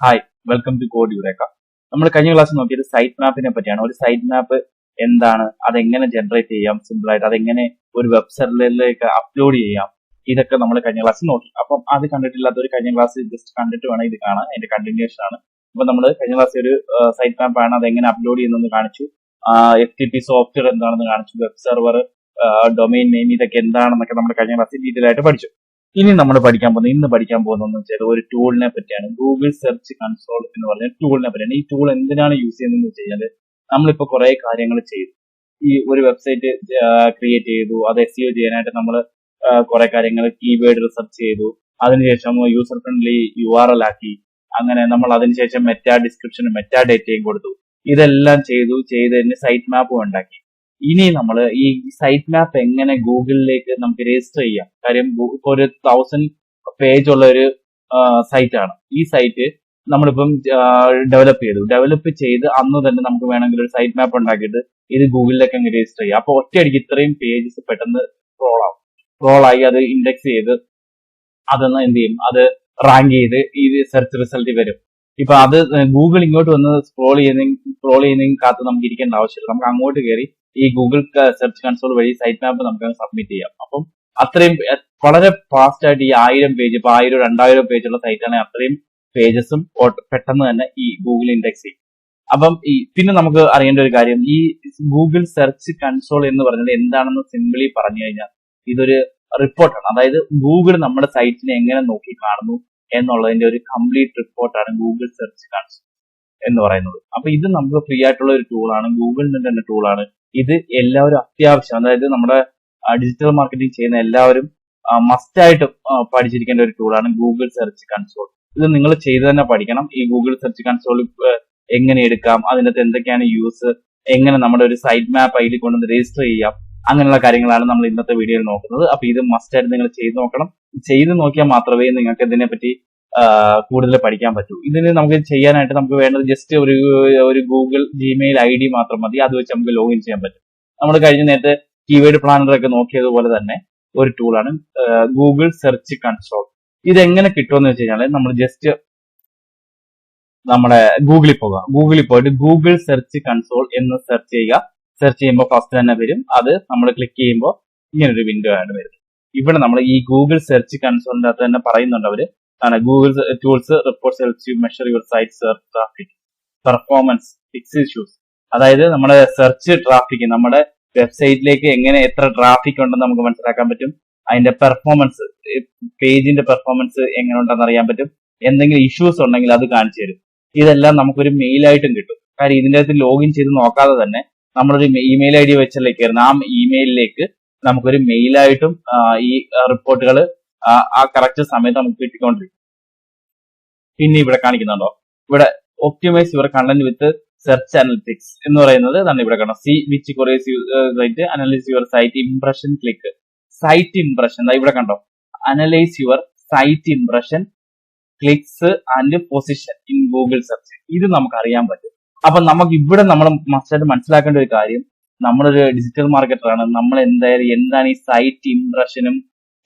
Hi, welcome to code Eureka. നമ്മൾ കഴിഞ്ഞ ക്ലാസ്സിൽ നോക്കിയത് സൈറ്റ് മാപ്പിനെ പറ്റിയാണ്. ഒരു സൈറ്റ് മാപ്പ് എന്താണ്, അതെങ്ങനെ ജനറേറ്റ് ചെയ്യാം സിമ്പിൾ ആയിട്ട്, അതെങ്ങനെ ഒരു വെബ്സൈറ്റിലേക്ക് അപ്ലോഡ് ചെയ്യാം, ഇതൊക്കെ നമ്മൾ കഴിഞ്ഞ ക്ലാസ്സിൽ നോക്കി. അപ്പം അത് കണ്ടിട്ടില്ലാത്തവർ കഴിഞ്ഞ ക്ലാസ് ജസ്റ്റ് കണ്ടിട്ട് വേണം ഇത് കാണാൻ, അതിന്റെ കണ്ടിന്യൂഷൻ ആണ്. അപ്പൊ നമ്മൾ കഴിഞ്ഞ ക്ലാസ്സിൽ ഒരു സൈറ്റ് മാപ്പ് ആണ്, അതെങ്ങനെ അപ്ലോഡ് ചെയ്യുന്നതെന്ന് കാണിച്ചു. FTP സോഫ്റ്റ്വെയർ എന്താണെന്ന് കാണിച്ചു, വെബ് സെർവർ, ഡൊമൈൻ നെയിം, ഇതൊക്കെ എന്താണെന്നൊക്കെ നമ്മൾ കഴിഞ്ഞ ക്ലാസ്സിൽ ഡീറ്റെയിൽ ആയിട്ട് പഠിച്ചു. ഇന്ന് പഠിക്കാൻ പോകുന്നത് വെച്ചാൽ ഒരു ടൂളിനെ പറ്റിയാണ്. ഗൂഗിൾ സെർച്ച് കൺസോൾ എന്ന് പറഞ്ഞ ടൂളിനെ പറ്റിയാണ്. ഈ ടൂൾ എന്തിനാണ് യൂസ് ചെയ്യുന്നത് വെച്ച് കഴിഞ്ഞാൽ, നമ്മളിപ്പോ കുറെ കാര്യങ്ങൾ ചെയ്തു. ഈ ഒരു വെബ്സൈറ്റ് ക്രിയേറ്റ് ചെയ്തു, അത് SEO ചെയ്യാനായിട്ട് നമ്മൾ കുറെ കാര്യങ്ങൾ കീവേഡ് റിസർച്ച് ചെയ്തു, അതിനുശേഷം യൂസർ ഫ്രണ്ട്ലി URL ആക്കി, അങ്ങനെ നമ്മൾ അതിനുശേഷം മെറ്റാ ഡിസ്ക്രിപ്ഷനും മെറ്റാ ഡേറ്റയും കൊടുത്തു. ഇതെല്ലാം ചെയ്തതിന് സൈറ്റ് മാപ്പും ഉണ്ടാക്കി. ഇനി നമ്മൾ ഈ സൈറ്റ് മാപ്പ് എങ്ങനെ ഗൂഗിളിലേക്ക് നമുക്ക് രജിസ്റ്റർ ചെയ്യാം. കാര്യം ഇപ്പൊ ഒരു 1000 പേജ് ഉള്ള ഒരു സൈറ്റ് ആണ്. ഈ സൈറ്റ് നമ്മളിപ്പം ഡെവലപ്പ് ചെയ്ത് അന്ന് തന്നെ നമുക്ക് വേണമെങ്കിൽ ഒരു സൈറ്റ് മാപ്പ് ഉണ്ടാക്കിയിട്ട് ഇത് ഗൂഗിളിലേക്ക് അങ്ങ് രജിസ്റ്റർ ചെയ്യാം. അപ്പൊ ഒറ്റയടിക്ക് ഇത്രയും പേജസ് പെട്ടെന്ന് റോളായി അത് ഇൻഡെക്സ് ചെയ്ത് അതൊന്ന് എന്ത് ചെയ്യും, അത് റാങ്ക് ചെയ്ത് ഈ സെർച്ച് റിസൾട്ട് വരും. ഇപ്പൊ അത് ഗൂഗിൾ ഇങ്ങോട്ട് വന്ന് സ്ക്രോൾ ചെയ്യുന്ന കാത്ത് നമുക്ക് ഇരിക്കേണ്ട ആവശ്യമില്ല. നമുക്ക് അങ്ങോട്ട് കയറി ഈ ഗൂഗിൾ സെർച്ച് കൺസോൾ വഴി സൈറ്റ് മാപ്പ് നമുക്ക് സബ്മിറ്റ് ചെയ്യാം. അപ്പം അത്രയും വളരെ ഫാസ്റ്റ് ആയിട്ട് ഈ 1000 പേജ്, ഇപ്പൊ 1000-2000 പേജുള്ള സൈറ്റ് ആണെങ്കിൽ അത്രയും പേജസും പെട്ടെന്ന് തന്നെ ഈ ഗൂഗിൾ ഇൻഡെക്സ് ചെയ്യും. അപ്പം പിന്നെ നമുക്ക് അറിയേണ്ട ഒരു കാര്യം, ഈ ഗൂഗിൾ സെർച്ച് കൺസോൾ എന്ന് പറഞ്ഞത് എന്താണെന്ന് സിംപിളി പറഞ്ഞു കഴിഞ്ഞാൽ ഇതൊരു റിപ്പോർട്ടാണ്. അതായത് ഗൂഗിൾ നമ്മുടെ സൈറ്റിനെ എങ്ങനെ നോക്കി കാണുന്നു എന്നുള്ളതിന്റെ ഒരു കംപ്ലീറ്റ് റിപ്പോർട്ടാണ് ഗൂഗിൾ സെർച്ച് കൺസോൾ എന്ന് പറയുന്നത്. അപ്പൊ ഇത് നമുക്ക് ഫ്രീ ആയിട്ടുള്ള ഒരു ടൂളാണ്, ഗൂഗിളിന്റെ തന്നെ ടൂളാണ്. ഇത് എല്ലാവരും അത്യാവശ്യം, അതായത് നമ്മുടെ ഡിജിറ്റൽ മാർക്കറ്റിംഗ് ചെയ്യുന്ന എല്ലാവരും മസ്റ്റ് ആയിട്ട് പഠിച്ചിരിക്കേണ്ട ഒരു ടൂളാണ് ഗൂഗിൾ സെർച്ച് കൺസോൾ. ഇത് നിങ്ങൾ ചെയ്ത് തന്നെ പഠിക്കണം. ഈ ഗൂഗിൾ സെർച്ച് കൺസോൾ എങ്ങനെ എടുക്കാം, അതിനകത്ത് എന്തൊക്കെയാണ് യൂസ്, എങ്ങനെ നമ്മുടെ ഒരു സൈറ്റ് മാപ്പ് അതിൽ കൊണ്ടുവന്ന് രജിസ്റ്റർ ചെയ്യാം, അങ്ങനെയുള്ള കാര്യങ്ങളാണ് നമ്മൾ ഇന്നത്തെ വീഡിയോയിൽ നോക്കുന്നത്. അപ്പൊ ഇത് മസ്റ്റ് ആയിട്ട് നിങ്ങൾ ചെയ്ത് നോക്കണം. ചെയ്ത് നോക്കിയാൽ മാത്രമേ നിങ്ങൾക്ക് ഇതിനെ പറ്റി കൂടുതൽ പഠിക്കാൻ പറ്റൂ. ഇതിന് നമുക്ക് ചെയ്യാനായിട്ട് നമുക്ക് വേണ്ടത് ജസ്റ്റ് ഒരു ഗൂഗിൾ Gmail ID മാത്രം മതി. അത് വെച്ച് നമുക്ക് ലോഗിൻ ചെയ്യാൻ പറ്റും. നമ്മൾ കഴിഞ്ഞ നേരത്തെ കീവേഡ് പ്ലാനർ ഒക്കെ നോക്കിയതുപോലെ തന്നെ ഒരു ടൂളാണ് ഗൂഗിൾ സെർച്ച് കൺസോൾ. ഇതെങ്ങനെ കിട്ടുമെന്ന് വെച്ച് കഴിഞ്ഞാൽ നമ്മൾ ജസ്റ്റ് നമ്മുടെ ഗൂഗിളിൽ പോയിട്ട് ഗൂഗിൾ സെർച്ച് കൺസോൾ എന്ന് സെർച്ച് ചെയ്യുക. സെർച്ച് ചെയ്യുമ്പോൾ ഫസ്റ്റ് തന്നെ വരും. അത് നമ്മൾ ക്ലിക്ക് ചെയ്യുമ്പോൾ ഇങ്ങനൊരു വിൻഡോ ആണ് വരുന്നത്. ഇവിടെ നമ്മൾ ഈ ഗൂഗിൾ സെർച്ച് കൺസോളിന്റെ അകത്ത് തന്നെ പറയുന്നുണ്ട് അവര്, Google tools reports helps you measure your site search traffic performance fix issues. അതായത് നമ്മുടെ സെർച്ച് ട്രാഫിക്, നമ്മുടെ വെബ്സൈറ്റിലേക്ക് എങ്ങനെ എത്ര ട്രാഫിക് ഉണ്ടെന്ന് നമുക്ക് മനസ്സിലാക്കാൻ പറ്റും. അതിന്റെ പെർഫോമൻസ്, പേജിന്റെ പെർഫോമൻസ് എങ്ങനെ ഉണ്ടെന്ന് അറിയാൻ പറ്റും. എന്തെങ്കിലും ഇഷ്യൂസ് ഉണ്ടെങ്കിൽ അത് കാണിച്ചു തരും. ഇതെല്ലാം നമുക്കൊരു മെയിലായിട്ടും കിട്ടും. കാര്യം ഇതിന്റെ അകത്ത് ലോഗിൻ ചെയ്ത് നോക്കാതെ തന്നെ നമ്മളൊരു ഇമെയിൽ ID വെച്ചല്ലേ കയറുന്നത്. ആ ഇമെയിലിലേക്ക് നമുക്കൊരു മെയിലായിട്ടും ഈ റിപ്പോർട്ടുകൾ ആ കറക്റ്റ് സമയത്ത് നമുക്ക് കിട്ടിക്കൊണ്ടിരിക്കും. പിന്നെ ഇവിടെ കാണിക്കുന്നുണ്ടോ, ഇവിടെ optimise your content with search analytics എന്ന് പറയുന്നത് തന്നെ ഇവിടെ കാണാം. See which queries site analyse your site impression click, site impression ഇവിടെ കണ്ടോ, analyse your site impression clicks and position in Google search. ഇത് നമുക്ക് അറിയാൻ പറ്റും. അപ്പൊ നമുക്ക് ഇവിടെ നമ്മൾ മസ്റ്റായിട്ട് മനസ്സിലാക്കേണ്ട ഒരു കാര്യം, നമ്മളൊരു ഡിജിറ്റൽ മാർക്കറ്ററാണ്. നമ്മൾ എന്തായാലും എന്താണ് ഈ സൈറ്റ് ഇംപ്രഷനും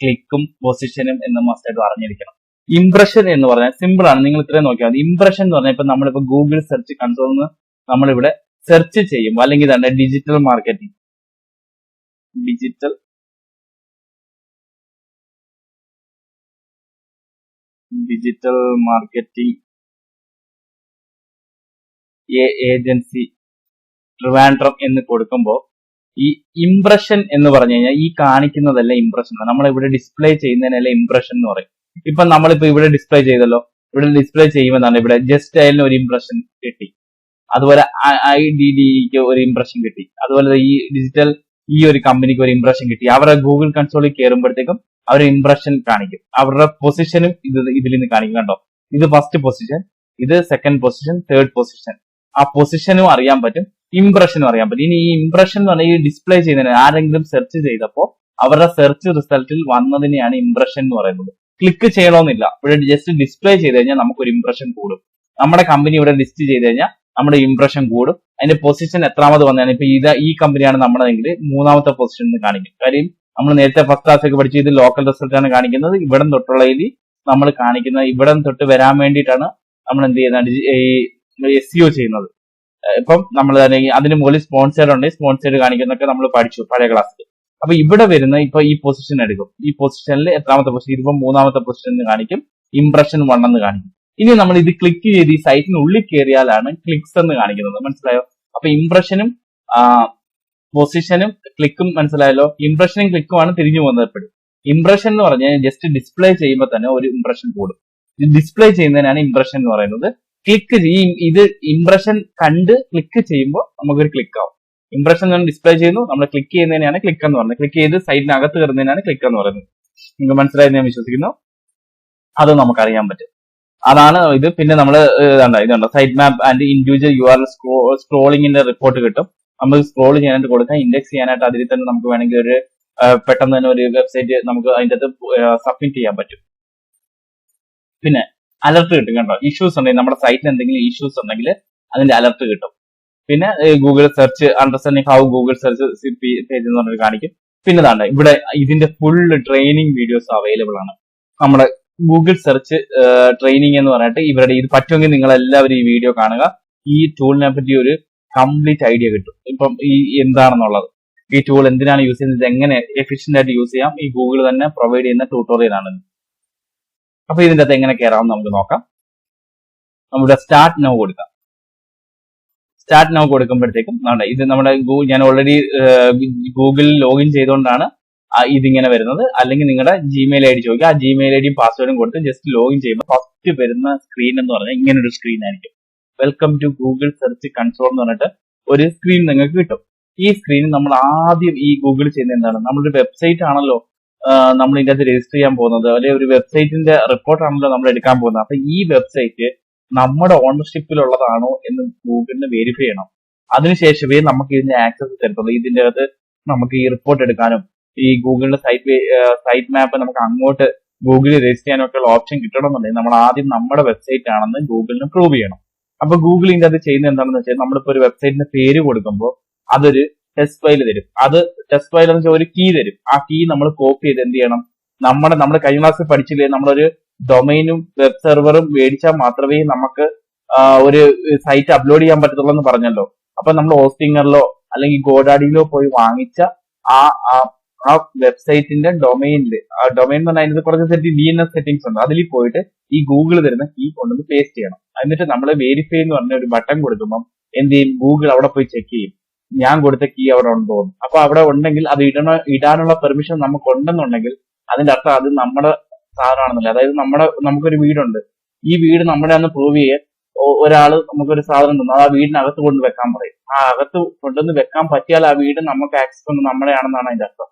ക്ലിക്കും പൊസിഷനും എന്ന് മസ്റ്റായിട്ട് അറിഞ്ഞിരിക്കണം. ഇംപ്രഷൻ എന്ന് പറഞ്ഞാൽ സിമ്പിൾ ആണ്, നിങ്ങൾ ഇത്രയും നോക്കിയാൽ മതി. ഇംപ്രഷൻ എന്ന് പറഞ്ഞാൽ ഇപ്പൊ നമ്മളിപ്പോ ഗൂഗിൾ സെർച്ച് കൺസോളിൽ നമ്മളിവിടെ സെർച്ച് ചെയ്യും, അല്ലെങ്കിൽ തന്നെ ഡിജിറ്റൽ മാർക്കറ്റിംഗ് ഏജൻസി ട്രിവാൻഡ്രം എന്ന് കൊടുക്കുമ്പോൾ ഈ ഇംപ്രഷൻ എന്ന് പറഞ്ഞു കഴിഞ്ഞാൽ ഈ കാണിക്കുന്നതല്ല ഇംപ്രഷൻ, നമ്മളിവിടെ ഡിസ്പ്ലേ ചെയ്യുന്നതിനല്ല ഇംപ്രഷൻ എന്ന് പറയും. ഇപ്പൊ നമ്മളിപ്പോ ഇവിടെ ഡിസ്പ്ലേ ചെയ്തല്ലോ, ഇവിടെ ഡിസ്പ്ലേ ചെയ്യുമെന്നാണ് ഇവിടെ ജസ്റ്റ് സ്റ്റൈലിന് ഒരു ഇംപ്രഷൻ കിട്ടി, അതുപോലെ IDDക്ക് ഒരു ഇംപ്രഷൻ കിട്ടി, അതുപോലെ ഈ ഒരു കമ്പനിക്ക് ഒരു ഇംപ്രഷൻ കിട്ടി. അവരുടെ ഗൂഗിൾ കൺസോളിൽ കയറുമ്പോഴത്തേക്കും അവർ ഇംപ്രഷൻ കാണിക്കും. അവരുടെ പൊസിഷനും ഇതിൽ നിന്ന് കാണിക്കും. കണ്ടോ, ഇത് ഫസ്റ്റ് പൊസിഷൻ, ഇത് സെക്കൻഡ് പൊസിഷൻ, തേർഡ് പൊസിഷൻ. ആ പൊസിഷനും അറിയാൻ പറ്റും, ഇംപ്രഷനും അറിയാൻ പറ്റും. ഇനി ഈ ഇംപ്രഷൻ എന്ന് പറഞ്ഞാൽ ഈ ഡിസ്പ്ലേ ചെയ്യുന്നതിന് ആരെങ്കിലും സെർച്ച് ചെയ്തപ്പോൾ അവരുടെ സെർച്ച് റിസൾട്ടിൽ വന്നതിനെയാണ് ഇംപ്രഷൻ എന്ന് പറയുന്നത്. ക്ലിക്ക് ചെയ്യണമെന്നില്ല, ഇവിടെ ജസ്റ്റ് ഡിസ്പ്ലേ ചെയ്ത് കഴിഞ്ഞാൽ നമുക്കൊരു ഇംപ്രഷൻ കൂടും. നമ്മുടെ കമ്പനി ഇവിടെ ലിസ്റ്റ് ചെയ്ത് കഴിഞ്ഞാൽ നമ്മുടെ ഇംപ്രഷൻ കൂടും. അതിന്റെ പൊസിഷൻ എത്രാമത് വന്നതാണ്, ഇപ്പൊ ഈ കമ്പനിയാണ് നമ്മളെങ്കിൽ 3ാമത്തെ പൊസിഷനിൽ കാണിക്കും. കാര്യം നമ്മൾ നേരത്തെ ഫസ്റ്റ് ക്ലാസ് ഒക്കെ പഠിച്ച് ഇത് ലോക്കൽ റിസൾട്ട് ആണ് കാണിക്കുന്നത്. ഇവിടം തൊട്ടുള്ള നമ്മൾ കാണിക്കുന്ന ഇവിടം തൊട്ട് വരാൻ വേണ്ടിയിട്ടാണ് നമ്മൾ എന്ത് ചെയ്യുന്നത് ഈ SEO ചെയ്യുന്നത്. ഇപ്പം നമ്മൾ തന്നെ അതിന് മുകളിൽ സ്പോൺസേഡ് ഉണ്ട്, സ്പോൺസേഡ് കാണിക്കുന്നൊക്കെ നമ്മൾ പഠിച്ചു പഴയ ക്ലാസ്സിൽ. അപ്പൊ ഇവിടെ വരുന്ന ഇപ്പൊ ഈ പൊസിഷൻ എടുക്കും, ഈ പൊസിഷനിൽ എത്രാമത്തെ പൊസിഷൻ, ഇതിപ്പോ 3ാമത്തെ പൊസിഷനിൽ കാണിക്കും, ഇംപ്രഷൻ 1 എന്ന് കാണിക്കും. ഇനി നമ്മൾ ഇത് ക്ലിക്ക് ചെയ്ത് ഈ സൈറ്റിനുള്ളിൽ കയറിയാലാണ് ക്ലിക്സ് എന്ന് കാണിക്കുന്നത്. മനസ്സിലായോ? അപ്പൊ ഇംപ്രഷനും പൊസിഷനും ക്ലിക്കും മനസ്സിലായല്ലോ. ഇംപ്രഷനും ക്ലിക്കുമാണ് തിരിഞ്ഞു പോകുന്നത് എപ്പോഴും. ഇംപ്രഷൻ എന്ന് പറഞ്ഞാൽ ജസ്റ്റ് ഡിസ്പ്ലേ ചെയ്യുമ്പോൾ തന്നെ ഒരു ഇംപ്രഷൻ കൂടും. ഡിസ്പ്ലേ ചെയ്യുന്നതിനാണ് ഇംപ്രഷൻ എന്ന് പറയുന്നത്. ക്ലിക്ക് ഇത് ഇംപ്രഷൻ കണ്ട് ക്ലിക്ക് ചെയ്യുമ്പോൾ നമുക്കൊരു ക്ലിക്ക് ആവും. ഇംപ്രഷൻ ഡിസ്പ്ലേ ചെയ്യുന്നു, നമ്മൾ ക്ലിക്ക് ചെയ്യുന്നതിനാണ് ക്ലിക്ക് എന്ന് പറയുന്നത്. ക്ലിക്ക് ചെയ്ത് സൈറ്റിനകത്ത് കയറുന്നതിനാണ് ക്ലിക്ക് എന്ന് പറയുന്നത്. നിങ്ങൾക്ക് മനസ്സിലായെന്ന് ഞാൻ വിശ്വസിക്കുന്നു. അത് നമുക്കറിയാൻ പറ്റും. അതാണ് ഇത്. പിന്നെ നമ്മൾ ഇതുണ്ട് site map and individual URL സ്ക്രോളിങ്ങിന്റെ റിപ്പോർട്ട് കിട്ടും. നമ്മൾ സ്ക്രോൾ ചെയ്യാനായിട്ട് കൊടുക്കാം, ഇൻഡെക്സ് ചെയ്യാനായിട്ട് അതിൽ തന്നെ നമുക്ക് വേണമെങ്കിൽ ഒരു പെട്ടെന്ന് തന്നെ ഒരു വെബ്സൈറ്റ് നമുക്ക് അതിന്റെ അകത്ത് സബ്മിറ്റ് ചെയ്യാൻ പറ്റും. പിന്നെ അലർട്ട് കിട്ടും കേട്ടോ. ഇഷ്യൂസ് ഉണ്ടെങ്കിൽ നമ്മുടെ സൈറ്റിൽ എന്തെങ്കിലും ഇഷ്യൂസ് ഉണ്ടെങ്കിൽ അതിന്റെ അലർട്ട് കിട്ടും. പിന്നെ Google search understanding how Google search page എന്ന് പറഞ്ഞിട്ട് കാണിക്കും. പിന്നെ ഇതാണ് ഇവിടെ ഇതിന്റെ ഫുൾ ട്രെയിനിങ് വീഡിയോസ് അവൈലബിൾ ആണ്. നമ്മുടെ ഗൂഗിൾ സെർച്ച് ട്രെയിനിങ് എന്ന് പറഞ്ഞിട്ട് ഇവരുടെ ഇത് പറ്റുമെങ്കിൽ നിങ്ങൾ എല്ലാവരും ഈ വീഡിയോ കാണുക. ഈ ടൂളിനെ പറ്റി ഒരു കംപ്ലീറ്റ് ഐഡിയ കിട്ടും. ഇപ്പം ഈ എന്താണെന്നുള്ളത്, ഈ ടൂൾ എന്തിനാണ് യൂസ് ചെയ്യുന്നത്, എങ്ങനെ എഫിഷ്യന്റ് ആയിട്ട് യൂസ് ചെയ്യാം, ഈ ഗൂഗിൾ തന്നെ പ്രൊവൈഡ് ചെയ്യുന്ന ട്യൂട്ടോറിയൽ ആണ്. അപ്പൊ ഇതിന്റെ അകത്ത് എങ്ങനെ കയറാം നമുക്ക് നോക്കാം. നമ്മുടെ സ്റ്റാർട്ട് നൗ കൊടുക്കാം. സ്റ്റാർട്ട് നൗ കൊടുക്കുമ്പോഴത്തേക്കും ഇത് നമ്മുടെ ഞാൻ ഓൾറെഡി ഗൂഗിളിൽ ലോഗിൻ ചെയ്തുകൊണ്ടാണ് ഇതിങ്ങനെ വരുന്നത്. അല്ലെങ്കിൽ നിങ്ങളുടെ ജിമെയിൽ ID ചോദിക്കുക, ആ ജിമെയിൽ IDയും പാസ്വേഡും കൊടുത്ത് ജസ്റ്റ് ലോഗിൻ ചെയ്യുമ്പോൾ ഫസ്റ്റ് വരുന്ന സ്ക്രീൻ എന്ന് പറഞ്ഞാൽ ഇങ്ങനെ ഒരു സ്ക്രീൻ ആയിരിക്കും. Welcome to Google search console എന്ന് പറഞ്ഞിട്ട് ഒരു സ്ക്രീൻ നിങ്ങൾക്ക് കിട്ടും. ഈ സ്ക്രീനിൽ നമ്മൾ ആദ്യം ഈ ഗൂഗിൾ ചെയ്യുന്ന എന്താണ്, നമ്മളൊരു വെബ്സൈറ്റ് ആണല്ലോ നമ്മൾ ഇതിന്റെ അകത്ത് രജിസ്റ്റർ ചെയ്യാൻ പോകുന്നത്, അല്ലെങ്കിൽ ഒരു വെബ്സൈറ്റിന്റെ റിപ്പോർട്ടാണല്ലോ നമ്മൾ എടുക്കാൻ പോകുന്നത്. അപ്പൊ ഈ വെബ്സൈറ്റ് നമ്മുടെ ഓണർഷിപ്പിലുള്ളതാണോ എന്ന് ഗൂഗിളിന് വെരിഫൈ ചെയ്യണം. അതിനുശേഷമേ നമുക്ക് ഇതിന്റെ ആക്സസ് തരത്തുള്ളൂ. ഇതിന്റെ അകത്ത് നമുക്ക് ഈ റിപ്പോർട്ട് എടുക്കാനും ഈ ഗൂഗിളിന്റെ സൈറ്റ് മാപ്പ് നമുക്ക് അങ്ങോട്ട് ഗൂഗിളിൽ രജിസ്റ്റർ ചെയ്യാനും ഒക്കെ ഉള്ള ഓപ്ഷൻ കിട്ടണമെന്നുണ്ടെങ്കിൽ നമ്മൾ ആദ്യം നമ്മുടെ വെബ്സൈറ്റ് ആണെന്ന് ഗൂഗിളിന് പ്രൂവ് ചെയ്യണം. അപ്പൊ ഗൂഗിൾ ഇതിന്റെ അത് ചെയ്യുന്നത് എന്താണെന്ന് വെച്ചാൽ നമ്മളിപ്പോ ഒരു വെബ്സൈറ്റിന്റെ പേര് കൊടുക്കുമ്പോൾ അതൊരു ടെസ്റ്റ് ഫയൽ തരും. അത് ടെസ്റ്റ് ഫയൽ എന്ന് വെച്ചാൽ ഒരു കീ തരും. ആ കീ നമ്മൾ കോപ്പി ചെയ്ത് എന്ത് ചെയ്യണം, നമ്മുടെ കഴിഞ്ഞ ക്ലാസ്സിൽ പഠിച്ചില്ലേ, നമ്മളൊരു ഡൊമൈനും വെബ് സെർവറും മേടിച്ചാൽ മാത്രമേ നമുക്ക് ഒരു സൈറ്റ് അപ്ലോഡ് ചെയ്യാൻ പറ്റത്തുള്ളൂ എന്ന് പറഞ്ഞല്ലോ. അപ്പൊ നമ്മൾ ഹോസ്റ്റിംഗറിലോ അല്ലെങ്കിൽ ഗോഡാഡിയിലോ പോയി വാങ്ങിച്ച ആ വെബ്സൈറ്റിന്റെ ഡൊമൈനിൽ, ഡൊമൈൻ എന്ന് പറഞ്ഞാൽ അതിന് കുറച്ച് DNS സെറ്റിംഗ്സ് ഉണ്ട്. അതിൽ പോയിട്ട് ഈ ഗൂഗിൾ തരുന്ന കീ കൊണ്ടുവന്ന് പേസ്റ്റ് ചെയ്യണം. എന്നിട്ട് നമ്മൾ വെരിഫൈ എന്ന് പറഞ്ഞ ഒരു ബട്ടൺ കൊടുക്കുമ്പോൾ എന്ത് ചെയ്യും, ഗൂഗിൾ അവിടെ പോയി ചെക്ക് ചെയ്യും ഞാൻ കൊടുത്ത കീ അവിടെ ഉണ്ടോ എന്ന്. അപ്പൊ അവിടെ ഉണ്ടെങ്കിൽ അത് ഇടാനുള്ള പെർമിഷൻ നമുക്ക് ഉണ്ടെന്നുണ്ടെങ്കിൽ അതിന്റെ അർത്ഥം അത് നമ്മുടെ സാധനമാണെന്നില്ല. അതായത് നമുക്കൊരു വീടുണ്ട്, ഈ വീട് നമ്മുടെ അന്ന് പ്രൂവ് ചെയ്യാൻ ഒരാള് നമുക്കൊരു സാധനം തന്നു, ആ വീടിനകത്ത് കൊണ്ട് വെക്കാൻ പറയും. ആ അകത്ത് കൊണ്ടുവന്ന് വെക്കാൻ പറ്റിയാൽ ആ വീട് നമുക്ക് ആക്സസ് കൊണ്ട് നമ്മുടെ ആണെന്നാണ് അതിന്റെ അർത്ഥം.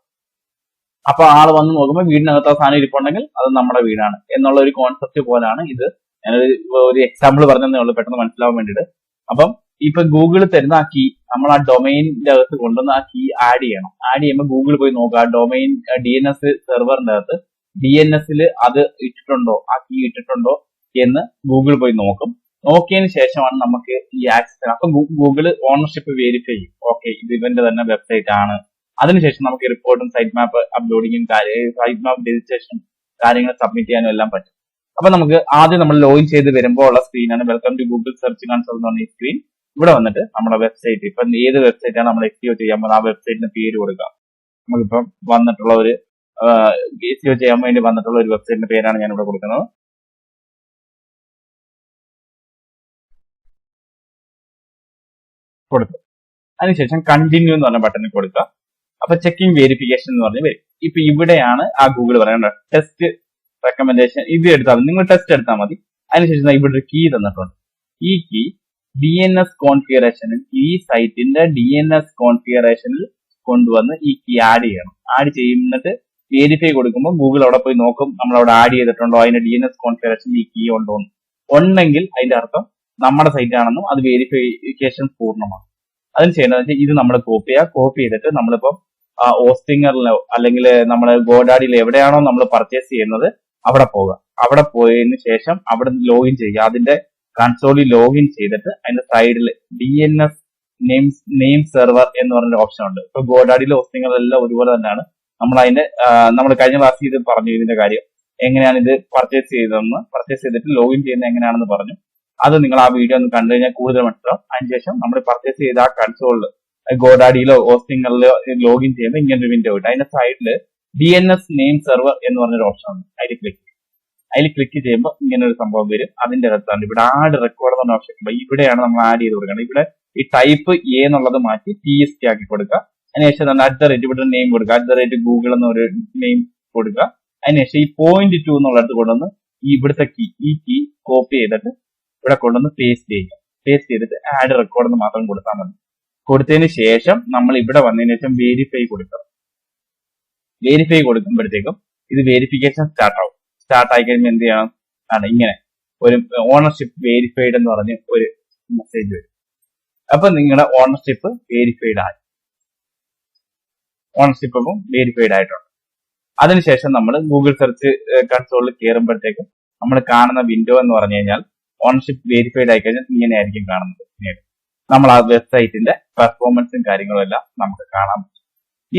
അപ്പൊ ആള് വന്ന് നോക്കുമ്പോൾ വീടിനകത്ത് ആ സാധനം ഇരിപ്പുണ്ടെങ്കിൽ അത് നമ്മുടെ വീടാണ് എന്നുള്ള ഒരു കോൺസെപ്റ്റ് പോലാണ് ഇത്. ഞാനൊരു എക്സാമ്പിൾ പറഞ്ഞതേ ഉള്ളൂ പെട്ടെന്ന് മനസ്സിലാവാൻ വേണ്ടിയിട്ട്. അപ്പം ഇപ്പൊ ഗൂഗിൾ തരുന്ന ആ കീ നമ്മൾ ആ ഡൊമൈനിന്റെ അകത്ത് കൊണ്ടുവന്ന് ആ കീ ആഡ് ചെയ്യണം. ആഡ് ചെയ്യുമ്പോൾ ഗൂഗിൾ പോയി നോക്കുക, ആ ഡൊമൈൻ DNS സെർവറിന്റെ അകത്ത് DNSൽ അത് ഇട്ടിട്ടുണ്ടോ, ആ കീ ഇട്ടിട്ടുണ്ടോ എന്ന് ഗൂഗിൾ പോയി നോക്കും. നോക്കിയതിന് ശേഷമാണ് നമുക്ക് ഈ ആക്സസ്. അപ്പൊ ഗൂഗിൾ ഓണർഷിപ്പ് വെരിഫൈ ചെയ്യും. ഓക്കെ, ഇത് ഇവന്റെ തന്നെ വെബ്സൈറ്റ് ആണ്. അതിനുശേഷം നമുക്ക് റിപ്പോർട്ടും സൈറ്റ് മാപ്പ് അപ്ലോഡിങ്ങും സൈറ്റ് മാപ്പ് രജിസ്ട്രേഷൻ കാര്യങ്ങൾ സബ്മിറ്റ് ചെയ്യാനും എല്ലാം പറ്റും. അപ്പൊ നമുക്ക് ആദ്യം നമ്മൾ ലോഗിൻ ചെയ്ത് വരുമ്പോൾ ഉള്ള സ്ക്രീനാണ് welcome to Google search console എന്ന് പറഞ്ഞ ഈ സ്ക്രീൻ. ഇവിടെ വന്നിട്ട് നമ്മുടെ വെബ്സൈറ്റ്, ഇപ്പൊ ഏത് വെബ്സൈറ്റ് ആണ് നമ്മൾ SEO ചെയ്യാൻ പോകുന്നത് ആ വെബ്സൈറ്റിന് പേര് കൊടുക്കുക. നമുക്കിപ്പം വന്നിട്ടുള്ള ഒരു SEO ചെയ്യാൻ വേണ്ടി വന്നിട്ടുള്ള ഒരു വെബ്സൈറ്റിന്റെ പേരാണ് ഞാൻ ഇവിടെ കൊടുക്കുന്നത്. കൊടുത്തു. അതിനുശേഷം കണ്ടിന്യൂ എന്ന് പറഞ്ഞ ബട്ടണിൽ കൊടുക്കുക. അപ്പൊ ചെക്കിംഗ് വെരിഫിക്കേഷൻ എന്ന് പറഞ്ഞ് വരും. ഇപ്പൊ ഇവിടെയാണ് ആ ഗൂഗിൾ പറയുന്നത് ടെസ്റ്റ് റെക്കമെൻഡേഷൻ. ഇത് എടുത്താൽ മതി, നിങ്ങൾ ടെസ്റ്റ് എടുത്താൽ മതി. അതിനുശേഷം ഇവിടെ ഒരു കീ തന്നിട്ടുണ്ട്. ഈ കീ DNS കോൺഫിഗറേഷനിൽ, ഈ സൈറ്റിന്റെ DNS കോൺഫിഗറേഷനിൽ കൊണ്ടുവന്ന് ഈ കീ ആഡ് ചെയ്യണം. ആഡ് ചെയ്യുന്നിട്ട് വെരിഫൈ കൊടുക്കുമ്പോൾ ഗൂഗിൾ അവിടെ പോയി നോക്കും നമ്മൾ അവിടെ ആഡ് ചെയ്തിട്ടുണ്ടോ, അതിന്റെ DNS കോൺഫിഗറേഷൻ ഈ കീ ഉണ്ടോ എന്ന്. ഉണ്ടെങ്കിൽ അതിന്റെ അർത്ഥം നമ്മുടെ സൈറ്റ് ആണെന്നും അത് വെരിഫിക്കേഷൻ പൂർണ്ണമാണ്. അതിന് ചെയ്യുന്നത് ഇത് നമ്മൾ കോപ്പി ചെയ്യുക. കോപ്പി ചെയ്തിട്ട് നമ്മളിപ്പം ഹോസ്റ്റിംഗറിലോ അല്ലെങ്കിൽ നമ്മുടെ ഗോഡാഡിയിലോ എവിടെയാണോ നമ്മൾ പർച്ചേസ് ചെയ്യുന്നത് അവിടെ പോകുക. അവിടെ പോയതിനു ശേഷം അവിടെ ലോഗിൻ ചെയ്യുക. അതിന്റെ കൺസോളിൽ ലോഗിൻ ചെയ്തിട്ട് അതിന്റെ സൈഡിൽ DNS നെയിം സെർവർ എന്ന് പറഞ്ഞ ഓപ്ഷൻ ഉണ്ട്. ഇപ്പൊ ഗോഡാഡിയിലെ ഹോസ്റ്റിംഗറിലെല്ലാം ഒരുപോലെ തന്നെയാണ്. നമ്മൾ കഴിഞ്ഞ ക്ലാസ്സിൽ ഇത് പറഞ്ഞു ഇതിന്റെ കാര്യം എങ്ങനെയാണ് ഇത് പർച്ചേസ് ചെയ്തതെന്ന്, പർച്ചേസ് ചെയ്തിട്ട് ലോഗിൻ ചെയ്യുന്നത് എങ്ങനെയാണെന്ന് പറഞ്ഞു. അത് നിങ്ങൾ ആ വീഡിയോ ഒന്ന് കണ്ടു കഴിഞ്ഞാൽ കൂടുതൽ മനസ്സിലാവും. അതിനുശേഷം നമ്മൾ പർച്ചേസ് ചെയ്ത ആ കൺസോളിൽ ഗോഡാഡിയിലോ ഹോസ്റ്റിംഗിലോ ലോഗിൻ ചെയ്യുമ്പോൾ ഇങ്ങനെ ഒരു വിൻഡോ കിട്ടും. അതിന്റെ സൈഡിൽ DNS നെയിം സെർവർ എന്ന് പറഞ്ഞൊരു ഓപ്ഷൻ ഉണ്ട്. അതിൽ ക്ലിക്ക് ചെയ്യുമ്പോൾ ഇങ്ങനെ ഒരു സംഭവം വരും. അതിന്റെ അകത്താണ് ഇവിടെ ആഡ് റെക്കോർഡ് എന്ന ഓപ്ഷൻ. ഇവിടെയാണ് നമ്മൾ ആഡ് ചെയ്ത് കൊടുക്കുന്നത്. ഇവിടെ ഈ ടൈപ്പ് എ എന്നുള്ളത് മാറ്റി TST ആക്കി കൊടുക്കുക. അതിനുശേഷം തന്നെ ഇവിടെ നെയിം കൊടുക്കുക. @Google എന്നൊരു നെയിം കൊടുക്കുക. അതിനുശേഷം ഈ .2 എന്നുള്ളത് കൊണ്ടുവന്ന് ഇവിടുത്തെ ഈ കീ കോപ്പി ചെയ്തിട്ട് ഇവിടെ കൊണ്ടുവന്ന് പേസ്റ്റ് ചെയ്യുക. പേസ്റ്റ് ചെയ്തിട്ട് ആഡ് റെക്കോർഡ് എന്ന് മാത്രം കൊടുത്താൽ മതി. കൊടുത്തതിന് ശേഷം നമ്മൾ ഇവിടെ വന്നതിന് ശേഷം വെരിഫൈ കൊടുക്കുക. വെരിഫൈ കൊടുക്കുമ്പോഴത്തേക്കും ഇത് വെരിഫിക്കേഷൻ സ്റ്റാർട്ട് ആയി കഴിയുമ്പോൾ എന്ത് ചെയ്യണം ആണ് ഇങ്ങനെ ഒരു ഓണർഷിപ്പ് വെരിഫൈഡ് എന്ന് പറഞ്ഞ് ഒരു മെസ്സേജ് വരും. അപ്പൊ നിങ്ങളുടെ ഓണർഷിപ്പ് വെരിഫൈഡ് ആയി. ഓണർഷിപ്പ് അപ്പം വെരിഫൈഡ് ആയിട്ടുണ്ട്. അതിനുശേഷം നമ്മൾ ഗൂഗിൾ സെർച്ച് കൺസോളിൽ കയറുമ്പോഴത്തേക്കും നമ്മൾ കാണുന്ന വിൻഡോ എന്ന് പറഞ്ഞു കഴിഞ്ഞാൽ ഓണർഷിപ്പ് വെരിഫൈഡ് ആയി കഴിഞ്ഞാൽ ഇങ്ങനെയായിരിക്കും കാണുന്നത്. പിന്നീട് നമ്മൾ ആ വെബ്സൈറ്റിന്റെ പെർഫോമൻസും കാര്യങ്ങളും എല്ലാം നമുക്ക് കാണാൻ പറ്റും.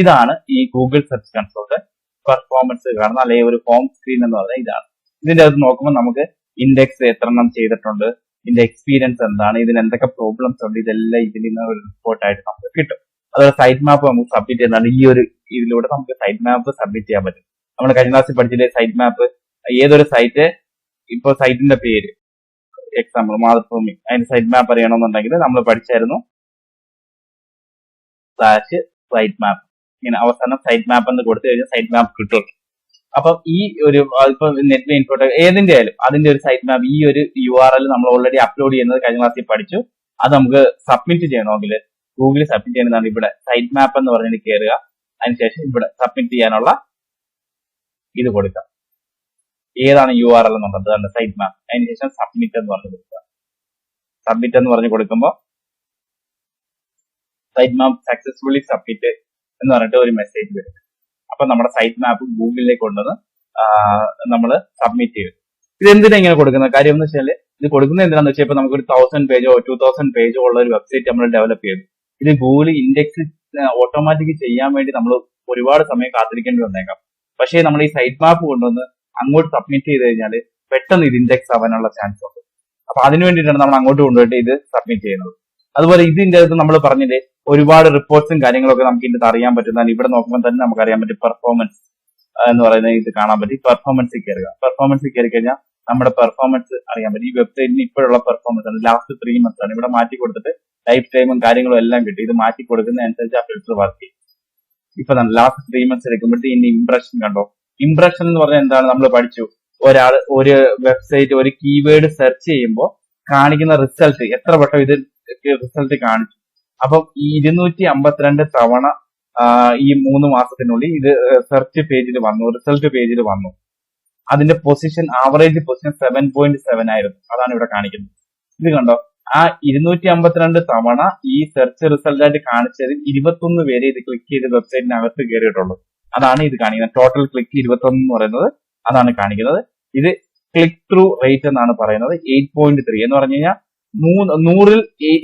ഇതാണ് ഈ ഗൂഗിൾ സെർച്ച് കൺസോളിന്റെ പെർഫോമൻസ് കാണുന്ന അല്ലെങ്കിൽ ഒരു ഹോം സ്ക്രീൻ എന്ന് പറഞ്ഞാൽ ഇതാണ്. ഇതിന്റെ അകത്ത് നോക്കുമ്പോൾ നമുക്ക് ഇൻഡെക്സ് എത്ര എണ്ണം ചെയ്തിട്ടുണ്ട്, ഇതിന്റെ എക്സ്പീരിയൻസ് എന്താണ്, ഇതിന് എന്തൊക്കെ പ്രോബ്ലംസ് ഉണ്ട്, ഇതെല്ലാം ഇതിൽ നിന്ന് ഒരു റിപ്പോർട്ടായിട്ട് നമുക്ക് കിട്ടും. അതുപോലെ സൈറ്റ് മാപ്പ് നമുക്ക് സബ്മിറ്റ് ചെയ്യുന്നതാണ്. ഈ ഒരു ഇതിലൂടെ നമുക്ക് സൈറ്റ് മാപ്പ് സബ്മിറ്റ് ചെയ്യാൻ പറ്റും. നമ്മൾ കഴിഞ്ഞ ക്ലാസ്സിൽ പഠിച്ചില്ലേ സൈറ്റ് മാപ്പ്, ഏതൊരു സൈറ്റ് ഇപ്പൊ സൈറ്റിന്റെ പേര് എക്സാമ്പിൾ മാതൃഭൂമി, അതിന്റെ സൈറ്റ് മാപ്പ് അറിയണമെന്നുണ്ടെങ്കിൽ നമ്മൾ പഠിച്ചായിരുന്നു /സൈറ്റ് മാപ്പ്. ഇങ്ങനെ അവസാനം സൈറ്റ് മാപ്പ് എന്ന് കൊടുത്തു കഴിഞ്ഞാൽ സൈറ്റ് മാപ്പ് കിട്ടും. അപ്പൊ ഈ ഒരു ഇപ്പൊ നെറ്റ് ഇൻഫോട്ട് ഏതിന്റെ ആയാലും അതിന്റെ ഒരു സൈറ്റ് മാപ്പ് ഈ ഒരു URL നമ്മൾ ഓൾറെഡി അപ്ലോഡ് ചെയ്യുന്നത് കഴിഞ്ഞ ക്ലാസ്സിൽ പഠിച്ചു. അത് നമുക്ക് സബ്മിറ്റ് ചെയ്യണമെങ്കിൽ ഗൂഗിളിൽ സബ്മിറ്റ് ചെയ്യുന്നതാണ്. ഇവിടെ സൈറ്റ് മാപ്പ് എന്ന് പറഞ്ഞിട്ട് കയറുക. അതിനുശേഷം ഇവിടെ സബ്മിറ്റ് ചെയ്യാനുള്ള ഇത് കൊടുക്കാം. ഏതാണ് URL എന്നുള്ളത് അതാണ് സൈറ്റ് മാപ്പ്. അതിനുശേഷം സബ്മിറ്റ് എന്ന് പറഞ്ഞു കൊടുക്കുക. സബ്മിറ്റ് എന്ന് പറഞ്ഞു കൊടുക്കുമ്പോൾ സൈറ്റ് മാപ്പ് സക്സസ്ഫുള്ളി സബ്മിറ്റ് എന്ന് പറഞ്ഞിട്ട് ഒരു മെസ്സേജ് വരും. അപ്പൊ നമ്മുടെ സൈറ്റ് മാപ്പ് ഗൂഗിളിലേക്ക് കൊണ്ടുവന്ന് നമ്മൾ സബ്മിറ്റ് ചെയ്യും. ഇത് എന്തിനാ ഇങ്ങനെ കൊടുക്കുന്ന കാര്യം എന്ന് വെച്ചാൽ ഇത് കൊടുക്കുന്നത് എന്തിനാന്ന് വെച്ചാൽ ഇപ്പൊ നമുക്കൊരു 1000 പേജോ 2000 പേജോ ഉള്ള ഒരു വെബ്സൈറ്റ് നമ്മൾ ഡെവലപ്പ് ചെയ്തു. ഇത് ഗൂഗിൾ ഇൻഡെക്സ് ഓട്ടോമാറ്റിക് ചെയ്യാൻ വേണ്ടി നമ്മൾ ഒരുപാട് സമയം കാത്തിരിക്കേണ്ടി വന്നേക്കാം. പക്ഷേ നമ്മൾ ഈ സൈറ്റ് മാപ്പ് കൊണ്ടുവന്ന് അങ്ങോട്ട് സബ്മിറ്റ് ചെയ്ത് കഴിഞ്ഞാൽ പെട്ടെന്ന് ഇത് ഇൻഡെക്സ് ആവാനുള്ള ചാൻസ് ഉണ്ട്. അപ്പൊ അതിനു വേണ്ടിയിട്ടാണ് നമ്മൾ അങ്ങോട്ട് കൊണ്ടുപോയിട്ട് ഇത് സബ്മിറ്റ് ചെയ്യുന്നത്. അതുപോലെ ഇതിന്റെ അകത്ത് നമ്മൾ പറഞ്ഞില്ലേ ഒരുപാട് റിപ്പോർട്ട്സും കാര്യങ്ങളൊക്കെ നമുക്ക് ഇതിന്റെ അറിയാൻ പറ്റുന്നതാണ്. ഇവിടെ നോക്കുമ്പോൾ തന്നെ നമുക്ക് അറിയാൻ പറ്റും പെർഫോമൻസ് എന്ന് പറയുന്നത് ഇത് കാണാൻ പറ്റും. പെർഫോമൻസിൽ കയറുക. പെർഫോമൻസിൽ കയറി കഴിഞ്ഞാൽ നമ്മുടെ പെർഫോമൻസ് അറിയാൻ പറ്റും. ഈ വെബ്സൈറ്റിന് ഇപ്പോഴുള്ള പെർഫോമൻസ് ആണ് ലാസ്റ്റ് 3 months ആണ്. ഇവിടെ മാറ്റി കൊടുത്തിട്ട് ലൈഫ് ടൈമും കാര്യങ്ങളും എല്ലാം കിട്ടും. ഇത് മാറ്റി കൊടുക്കുന്നതനുസരിച്ച് ആ ഫിൽറ്റർ വർക്ക് ചെയ്യും. ഇപ്പൊ ലാസ്റ്റ് 3 months എടുക്കുമ്പോഴത്തേക്ക് ഇനി ഇംപ്രഷൻ കണ്ടോ. ഇംപ്രഷൻ എന്ന് പറഞ്ഞാൽ എന്താണ് നമ്മൾ പഠിച്ചു. ഒരാൾ ഒരു വെബ്സൈറ്റ് ഒരു കീവേഡ് സെർച്ച് ചെയ്യുമ്പോൾ കാണിക്കുന്ന റിസൾട്ട് എത്ര വട്ടം ഇത് റിസൾട്ട് കാണിച്ചു. അപ്പം ഈ 252 തവണ ഈ 3 മാസത്തിനുള്ളിൽ ഇത് സെർച്ച് പേജിൽ വന്നു, റിസൾട്ട് പേജിൽ വന്നു. അതിന്റെ പൊസിഷൻ ആവറേജ് പൊസിഷൻ 7.7 ആയിരുന്നു. അതാണ് ഇവിടെ കാണിക്കുന്നത്. ഇത് കണ്ടോ, ആ 252 തവണ ഈ സെർച്ച് റിസൾട്ട് ആയിട്ട് കാണിച്ചതിൽ 21 പേര് ഇത് ക്ലിക്ക് ചെയ്ത് വെബ്സൈറ്റിനകത്ത് കയറിയിട്ടുള്ളൂ. അതാണ് ഇത് കാണിക്കുന്നത്. ടോട്ടൽ ക്ലിക്ക് 21 എന്ന് പറയുന്നത് അതാണ് കാണിക്കുന്നത്. ഇത് ക്ലിക്ക് ത്രൂ റേറ്റ് എന്നാണ് പറയുന്നത്. 8.3 എന്ന് പറഞ്ഞു കഴിഞ്ഞാൽ 100-ൽ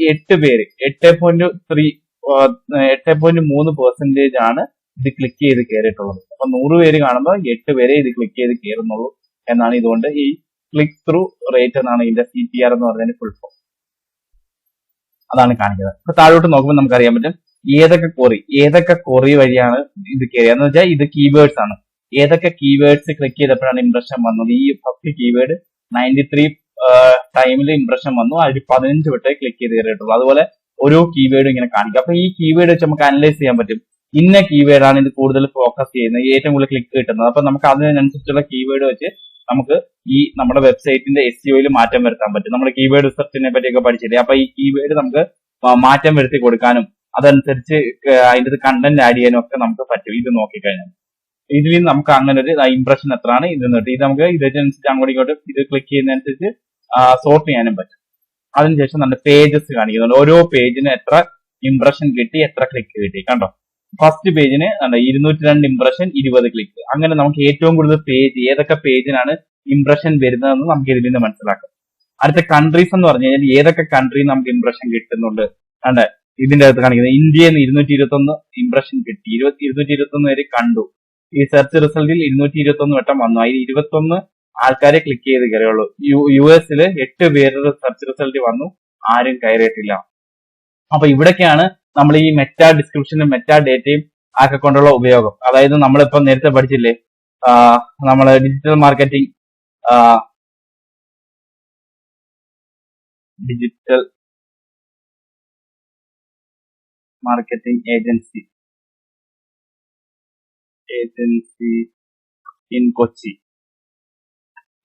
8 പേര് 8.3% ആണ് ഇത് ക്ലിക്ക് ചെയ്ത് കയറിയിട്ടുള്ളത്. അപ്പൊ 100 പേര് കാണുമ്പോൾ 8 പേരെ ഇത് ക്ലിക്ക് ചെയ്ത് കയറുന്നുള്ളൂ എന്നാണ്. ഇതുകൊണ്ട് ഈ ക്ലിക്ക് ത്രൂ റേറ്റ് എന്നാണ് ഇതിന്റെ CTR എന്ന് പറഞ്ഞതിന് ഫുൾ ഫോം. അതാണ് കാണിക്കുന്നത്. അപ്പൊ താഴോട്ട് നോക്കുമ്പോൾ നമുക്ക് അറിയാൻ പറ്റും ഏതൊക്കെ കൊറി വഴിയാണ് ഇത് കയറിയത് എന്ന് വെച്ചാൽ ഇത് കീവേഡ്സ് ആണ്. ഏതൊക്കെ കീവേഡ്സ് ക്ലിക്ക് ചെയ്തപ്പോഴാണ് ഇംപ്രഷൻ വന്നത്. ഈ ഫസ്റ്റ് കീവേഡ് 93 ടൈമിൽ ഇംപ്രഷൻ വന്നു. അതിൽ 15 വട്ടേ ക്ലിക്ക് ചെയ്ത് കയറിയിട്ടുള്ളൂ. അതുപോലെ ഓരോ കീവേഡും ഇങ്ങനെ കാണിക്കും. അപ്പൊ ഈ കീവേഡ് വെച്ച് നമുക്ക് അനലൈസ് ചെയ്യാൻ പറ്റും. ഇന്ന കീവേഡാണ് ഇത് കൂടുതൽ ഫോക്കസ് ചെയ്യുന്നത്, ഏറ്റവും കൂടുതൽ ക്ലിക്ക് കിട്ടുന്നത്. അപ്പൊ നമുക്ക് അതിനനുസരിച്ചുള്ള കീവേഡ് വെച്ച് നമുക്ക് ഈ നമ്മുടെ വെബ്സൈറ്റിന്റെ SEOയിൽ മാറ്റം വരുത്താൻ പറ്റും. നമ്മുടെ കീവേഡ് റിസർച്ചിനെ പറ്റിയൊക്കെ പഠിച്ചില്ലേ. അപ്പൊ ഈ കീവേഡ് നമുക്ക് മാറ്റം വരുത്തി കൊടുക്കാനും അതനുസരിച്ച് അതിന്റെ കണ്ടന്റ് ആഡ് ചെയ്യാനും ഒക്കെ നമുക്ക് പറ്റും. ഇത് നോക്കിക്കഴിഞ്ഞാൽ ഇതിൽ നമുക്ക് അങ്ങനെ ഒരു ഇംപ്രഷൻ എത്രയാണ് ഇത് കിട്ടും. ഇത് നമുക്ക് ഇതിനനുസരിച്ച് അങ്ങോട്ട് ഇങ്ങോട്ട് ഇത് ക്ലിക്ക് ചെയ്യുന്നതനുസരിച്ച് സോർട്ട് ചെയ്യാനും പറ്റും. അതിനുശേഷം നമ്മുടെ പേജസ് കാണിക്കുന്നുണ്ട്. ഓരോ പേജിന് എത്ര ഇംപ്രഷൻ കിട്ടി, എത്ര ക്ലിക്ക് കിട്ടി. കണ്ടോ, ഫസ്റ്റ് പേജിന് 202 ഇംപ്രഷൻ 20 ക്ലിക്ക്. അങ്ങനെ നമുക്ക് ഏറ്റവും കൂടുതൽ പേജ് ഏതൊക്കെ പേജിനാണ് ഇംപ്രഷൻ വരുന്നതെന്ന് നമുക്ക് ഇതിൽ നിന്ന് മനസ്സിലാക്കാം. അടുത്ത കൺട്രീസ് എന്ന് പറഞ്ഞു കഴിഞ്ഞാൽ ഏതൊക്കെ കൺട്രി നമുക്ക് ഇംപ്രഷൻ കിട്ടുന്നുണ്ട്. കണ്ടേ, ഇതിന്റെ അകത്ത് കാണിക്കുന്നത് ഇന്ത്യയിൽ നിന്ന് 221 ഇംപ്രഷൻ കിട്ടി. 221 പേര് കണ്ടു. ഈ സെർച്ച് റിസൾട്ടിൽ 221 വട്ടം വന്നു. അതിൽ 21 ആൾക്കാരെ ക്ലിക്ക് ചെയ്ത് കയറിയുള്ളൂ. US 8 പേരുടെ സെർച്ച് റിസൾട്ട് വന്നു, ആരും കയറിയിട്ടില്ല. അപ്പൊ ഇവിടൊക്കെയാണ് നമ്മൾ ഈ മെറ്റാ ഡിസ്ക്രിപ്ഷനും മെറ്റാ ഡേറ്റയും ഒക്കെ കൊണ്ടുള്ള ഉപയോഗം. അതായത് നമ്മളിപ്പം നേരത്തെ പഠിച്ചില്ലേ, നമ്മള് ഡിജിറ്റൽ മാർക്കറ്റിംഗ് ഏജൻസി ഇൻ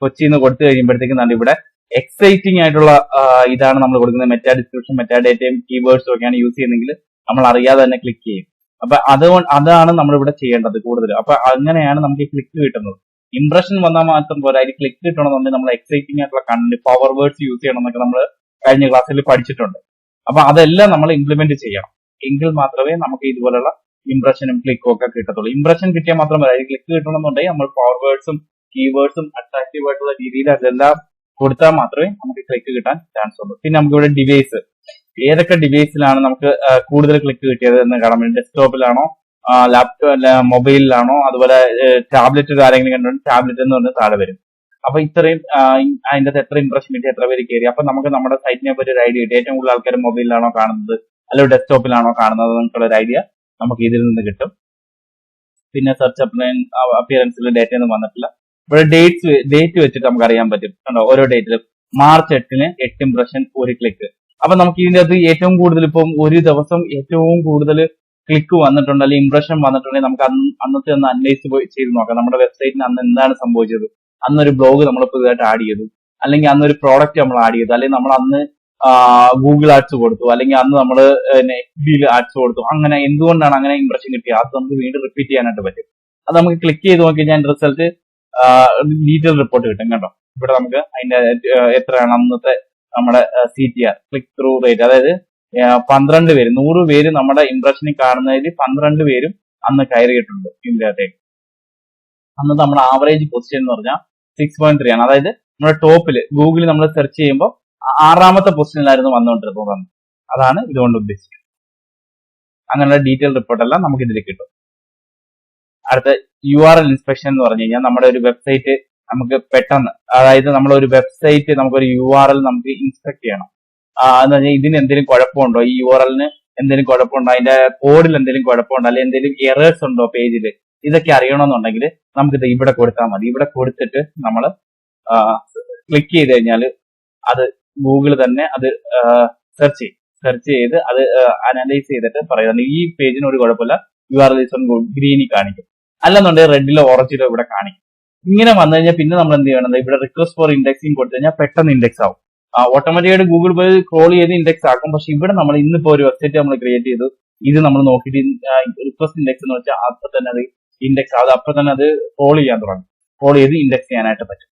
കൊച്ചിന്ന് കൊടുത്തു കഴിയുമ്പോഴത്തേക്കും നല്ല ഇവിടെ എക്സൈറ്റിംഗ് ആയിട്ടുള്ള ഇതാണ് നമ്മൾ കൊടുക്കുന്നത്. മെറ്റാ ഡിസ്ക്രിപ്ഷൻ, മെറ്റാ ഡേറ്റയും കീവേഡ്സും ഒക്കെയാണ് യൂസ് ചെയ്യുന്നതെങ്കിൽ നമ്മൾ അറിയാതെ തന്നെ ക്ലിക്ക് ചെയ്യും. അപ്പൊ അതാണ് നമ്മൾ ഇവിടെ ചെയ്യേണ്ടത് കൂടുതൽ. അപ്പൊ അങ്ങനെയാണ് നമുക്ക് ക്ലിക്ക് കിട്ടുന്നത്. ഇംപ്രഷൻ വന്നാൽ മാത്രം പോരാ, അതിൽ ക്ലിക്ക് കിട്ടണമെന്നുണ്ടെങ്കിൽ നമ്മൾ എക്സൈറ്റിംഗ് ആയിട്ടുള്ള കണ്ടന്റ്, പവർ വേർഡ്സ് യൂസ് ചെയ്യണം എന്നൊക്കെ നമ്മൾ കഴിഞ്ഞ ക്ലാസ്സിൽ പഠിച്ചിട്ടുണ്ട്. അപ്പൊ അതെല്ലാം നമ്മൾ ഇംപ്ലിമെന്റ് ചെയ്യണം, എങ്കിൽ മാത്രമേ നമുക്ക് ഇതുപോലുള്ള ഇംപ്രഷനും ക്ലിക്കും ഒക്കെ കിട്ടത്തുള്ളൂ. ഇംപ്രഷൻ കിട്ടിയാൽ മാത്രം മതി. അതിൽ ക്ലിക്ക് കിട്ടണമെന്നുണ്ടെങ്കിൽ നമ്മൾ പവർ വേർഡ്സും കീവേഡ്സും അട്രാക്റ്റീവ് ആയിട്ടുള്ള രീതിയിൽ അതെല്ലാം കൊടുത്താൽ മാത്രമേ നമുക്ക് ക്ലിക്ക് കിട്ടാൻ ചാൻസ് ഉള്ളൂ. പിന്നെ നമുക്ക് ഇവിടെ ഡിവൈസ്, ഏതൊക്കെ ഡിവൈസിലാണ് നമുക്ക് കൂടുതൽ ക്ലിക്ക് കിട്ടിയത് എന്ന് കാണാൻ. ഡെസ്ക്ടോപ്പിലാണോ, ലാപ്ടോപ്പ് മൊബൈലിലാണോ, അതുപോലെ ടാബ്ലറ്റ് ആരെങ്കിലും കണ്ടിട്ടുണ്ട്, ടാബ്ലറ്റ് എന്ന് പറഞ്ഞാൽ താഴെ വരും. അപ്പൊ ഇത്രയും അതിന്റെ അകത്ത് എത്ര ഇംപ്രഷൻ കിട്ടി, എത്ര പേര് കയറി. അപ്പൊ നമുക്ക് നമ്മുടെ സൈറ്റിനെ പറ്റി ഒരു ഐഡിയ കിട്ടി. ഏറ്റവും കൂടുതൽ ആൾക്കാർ മൊബൈലിലാണോ കാണുന്നത് അല്ലെങ്കിൽ ഡെസ്ക്ടോപ്പിലാണോ കാണുന്നത് നമുക്കുള്ള ഒരു ഐഡിയ നമുക്ക് ഇതിൽ നിന്ന് കിട്ടും. പിന്നെ സെർച്ച് അപ്പിയറൻസിൽ ഡേറ്റ ഒന്നും വന്നിട്ടില്ല. ഇവിടെ ഡേറ്റ് വെച്ചിട്ട് നമുക്ക് അറിയാൻ പറ്റും. കണ്ടോ, ഓരോ ഡേറ്റിലും മാർച്ച് 8 8 ഇംപ്രഷൻ, 1 ക്ലിക്ക്. അപ്പൊ നമുക്ക് ഇതിന്റെ അകത്ത് ഏറ്റവും കൂടുതൽ ഇപ്പം ഒരു ദിവസം ഏറ്റവും കൂടുതൽ ക്ലിക്ക് വന്നിട്ടുണ്ട് അല്ലെങ്കിൽ ഇംപ്രഷൻ വന്നിട്ടുണ്ടെങ്കിൽ നമുക്ക് അന്നത്തെ ഒന്ന് അനലൈസ് ചെയ്ത് നോക്കാം. നമ്മുടെ വെബ്സൈറ്റിന് അന്ന് എന്താണ് സംഭവിച്ചത്, അന്നൊരു ബ്ലോഗ് നമ്മൾ പുതുതായിട്ട് ആഡ് ചെയ്തു, അല്ലെങ്കിൽ അന്നൊരു പ്രോഡക്റ്റ് നമ്മൾ ആഡ് ചെയ്തു, അല്ലെങ്കിൽ നമ്മൾ അന്ന് ഗൂഗിൾ ആഡ്സ് കൊടുത്തു, അല്ലെങ്കിൽ അന്ന് നമ്മൾ FB ആഡ്സ് കൊടുത്തു. അങ്ങനെ എന്തുകൊണ്ടാണ് അങ്ങനെ ഇംപ്രഷൻ കിട്ടിയത്, അത് നമുക്ക് വീണ്ടും റിപ്പീറ്റ് ചെയ്യാനായിട്ട് പറ്റും. അത് നമുക്ക് ക്ലിക്ക് ചെയ്ത് നോക്കി കഴിഞ്ഞാൽ റിസൾട്ട് ഡീറ്റെയിൽ റിപ്പോർട്ട് കിട്ടും. കേട്ടോ, ഇവിടെ നമുക്ക് അതിന്റെ എത്രയാണ് അന്നത്തെ നമ്മുടെ CTR, ക്ലിക്ക് ത്രൂ റേറ്റ്, അതായത് 12 പേര്, 100 പേര് നമ്മുടെ ഇംപ്രഷനിൽ കാണുന്നതിൽ 12 പേരും അന്ന് കയറിയിട്ടുണ്ട് ഇതിന്റെ അകത്തേക്ക്. അന്ന് നമ്മുടെ ആവറേജ് പൊസിഷൻ എന്ന് പറഞ്ഞാൽ 6.3 ആണ്. അതായത് നമ്മുടെ ടോപ്പിൽ ഗൂഗിളിൽ നമ്മൾ സെർച്ച് ചെയ്യുമ്പോൾ 6ാമത്തെ പൊസിഷനിലായിരുന്നു വന്നുകൊണ്ടിരുന്നത്. അതാണ് ഇതുകൊണ്ട് ഉദ്ദേശിക്കുന്നത്. അങ്ങനെയുള്ള ഡീറ്റെയിൽ റിപ്പോർട്ട് എല്ലാം നമുക്ക് ഇതിൽ കിട്ടും. അടുത്ത URL ഇൻസ്പെക്ഷൻ എന്ന് പറഞ്ഞു കഴിഞ്ഞാൽ നമ്മുടെ ഒരു വെബ്സൈറ്റ് നമുക്ക് പെട്ടെന്ന്, അതായത് നമ്മളൊരു വെബ്സൈറ്റ് നമുക്കൊരു URL നമുക്ക് ഇൻസ്പെക്ട് ചെയ്യണം. എന്ന് പറഞ്ഞാൽ ഇതിന് എന്തെങ്കിലും കുഴപ്പമുണ്ടോ, ഈ URLന് എന്തെങ്കിലും കുഴപ്പമുണ്ടോ, അതിന്റെ കോഡിൽ എന്തെങ്കിലും കുഴപ്പമുണ്ടോ, അല്ലെങ്കിൽ എന്തെങ്കിലും എറേഴ്സ് ഉണ്ടോ പേജിൽ, ഇതൊക്കെ അറിയണമെന്നുണ്ടെങ്കിൽ നമുക്കിത് ഇവിടെ കൊടുത്താൽ മതി. ഇവിടെ കൊടുത്തിട്ട് നമ്മൾ ക്ലിക്ക് ചെയ്ത് കഴിഞ്ഞാൽ അത് ഗൂഗിൾ തന്നെ അത് സെർച്ച് ചെയ്ത് അത് അനലൈസ് ചെയ്തിട്ട് പറയുന്നത് ഈ പേജിന് ഒരു കുഴപ്പമില്ല, URL ഈസ് ഓൺ ഗുഡ്, ഗ്രീനിൽ കാണിക്കും. അല്ലെന്നുണ്ടെങ്കിൽ റെഡിലോ ഓറഞ്ചിലോ ഇവിടെ കാണിക്കും. ഇങ്ങനെ വന്നു കഴിഞ്ഞാൽ പിന്നെ നമ്മൾ എന്ത് ചെയ്യണം, ഇവിടെ റിക്വസ്റ്റ് ഫോർ ഇൻഡെക്സിങ് കൊടുത്തു കഴിഞ്ഞാൽ പെട്ടെന്ന് ഇൻഡെക്സ് ആവും. ഓട്ടോമാറ്റിക്കായിട്ട് ഗൂഗിൾ പോയി ക്രോൾ ചെയ്ത് ഇൻഡെക്സ് ആക്കും. പക്ഷെ ഇവിടെ നമ്മൾ ഇന്നിപ്പോ ഒരു വെബ്സൈറ്റ് നമ്മൾ ക്രിയേറ്റ് ചെയ്തു, ഇത് നമ്മൾ നോക്കിയിട്ട് റിക്വസ്റ്റ് ഇൻഡെക്സ് എന്ന് വെച്ചാൽ അപ്പൊ തന്നെ അത് ഇൻഡെക്സ്, അത് അപ്പൊ തന്നെ അത് ക്രോൾ ചെയ്യാൻ തുടങ്ങും. ക്രോൾ ചെയ്ത് ഇൻഡെക്സ് ചെയ്യാനായിട്ട് പറ്റും.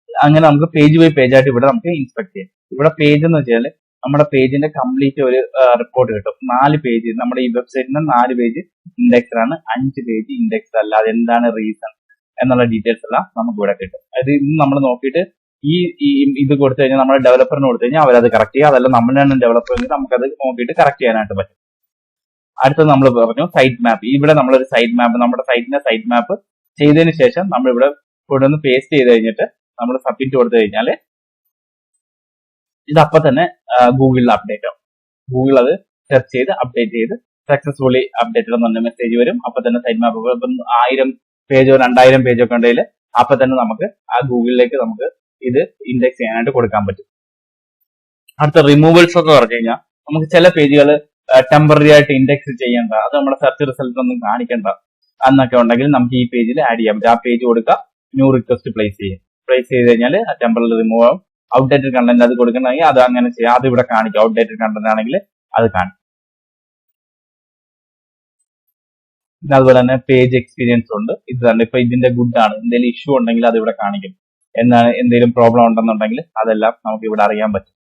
അങ്ങനെ നമുക്ക് പേജ് ബൈ പേജ് ആയിട്ട് ഇവിടെ നമുക്ക് ഇൻസ്പെക്ട് ചെയ്യാം. ഇവിടെ പേജ് എന്ന് വെച്ചാൽ നമ്മുടെ പേജിന്റെ കംപ്ലീറ്റ് ഒരു റിപ്പോർട്ട് കിട്ടും. 4 പേജ്, നമ്മുടെ ഈ വെബ്സൈറ്റിന് 4 പേജ് ഇൻഡെക്സ്ഡ് ആണ്, 5 പേജ് ഇൻഡെക്സ്ഡ് അല്ല. അതെന്താണ് റീസൺ എന്നുള്ള ഡീറ്റെയിൽസ് എല്ലാം നമുക്ക് ഇവിടെ കിട്ടും. അതായത് ഇന്ന് നമ്മൾ നോക്കിയിട്ട് ഈ ഇത് കൊടുത്തു കഴിഞ്ഞാൽ നമ്മുടെ ഡെവലപ്പറിന് കൊടുത്തു കഴിഞ്ഞാൽ അവരത് കറക്റ്റ് ചെയ്യും. അതല്ല നമ്മളാണ് ഡെവലപ്പർ, നമുക്കത് നോക്കിയിട്ട് കറക്റ്റ് ചെയ്യാനായിട്ട് പറ്റും. അടുത്തത് നമ്മൾ പറഞ്ഞു സൈറ്റ് മാപ്പ്. ഇവിടെ നമ്മളൊരു സൈറ്റ് മാപ്പ്, നമ്മുടെ സൈറ്റിന്റെ സൈറ്റ് മാപ്പ് ചെയ്തതിന് ശേഷം നമ്മൾ ഇവിടെ കൊണ്ടുവന്ന് പേസ്റ്റ് ചെയ്ത് കഴിഞ്ഞിട്ട് നമ്മൾ സബ്മിറ്റ് കൊടുത്തു കഴിഞ്ഞാൽ ഇത് അപ്പൊ തന്നെ ഗൂഗിളിൽ അപ്ഡേറ്റ് ആവും. ഗൂഗിൾ അത് സെർച്ച് ചെയ്ത് അപ്ഡേറ്റ് ചെയ്ത് സക്സസ്ഫുള്ളി അപ്ഡേറ്റഡ് എന്ന് പറഞ്ഞ മെസ്സേജ് വരും. അപ്പൊ തന്നെ സൈറ്റ് മാപ്പ്, ഇപ്പം 1000 പേജോ 2000 പേജോ ഒക്കെ ഉണ്ടെങ്കിൽ അപ്പൊ തന്നെ നമുക്ക് ആ ഗൂഗിളിലേക്ക് നമുക്ക് ഇത് ഇൻഡെക്സ് ചെയ്യാനായിട്ട് കൊടുക്കാൻ പറ്റും. അടുത്ത റിമൂവൽസ് എന്ന് പറഞ്ഞു കഴിഞ്ഞാൽ നമുക്ക് ചില പേജുകൾ ടെമ്പററി ആയിട്ട് ഇൻഡെക്സ് ചെയ്യേണ്ട, അത് നമ്മുടെ സെർച്ച് റിസൾട്ട് ഒന്നും കാണിക്കേണ്ട എന്നൊക്കെ ഉണ്ടെങ്കിൽ നമുക്ക് ഈ പേജിൽ ആഡ് ചെയ്യാൻ പറ്റും. ആ പേജ് കൊടുക്കുക, ന്യൂ റിക്വസ്റ്റ് പ്ലേസ് ചെയ്ത് കഴിഞ്ഞാൽ ടെമ്പററി റിമൂവ് ആവും. ഔട്ട്ഡേറ്റഡ് കണ്ടന്റ് അത് കൊടുക്കണമെങ്കിൽ അത് അങ്ങനെ ചെയ്യാം, അത് ഇവിടെ കാണിക്കും. ഔട്ട്ഡേറ്റഡ് കണ്ടന്റ് ആണെങ്കിൽ അത് കാണിക്കും. പിന്നെ അതുപോലെ തന്നെ പേജ് എക്സ്പീരിയൻസ് ഉണ്ട്. ഇത് തന്നെ ഇപ്പൊ ഇതിന്റെ ഗുഡ് ആണ്, എന്തെങ്കിലും ഇഷ്യൂ ഉണ്ടെങ്കിൽ അത് ഇവിടെ കാണിക്കും. എന്തെങ്കിലും പ്രോബ്ലം ഉണ്ടെന്നുണ്ടെങ്കിൽ അതെല്ലാം നമുക്ക് ഇവിടെ അറിയാൻ പറ്റും.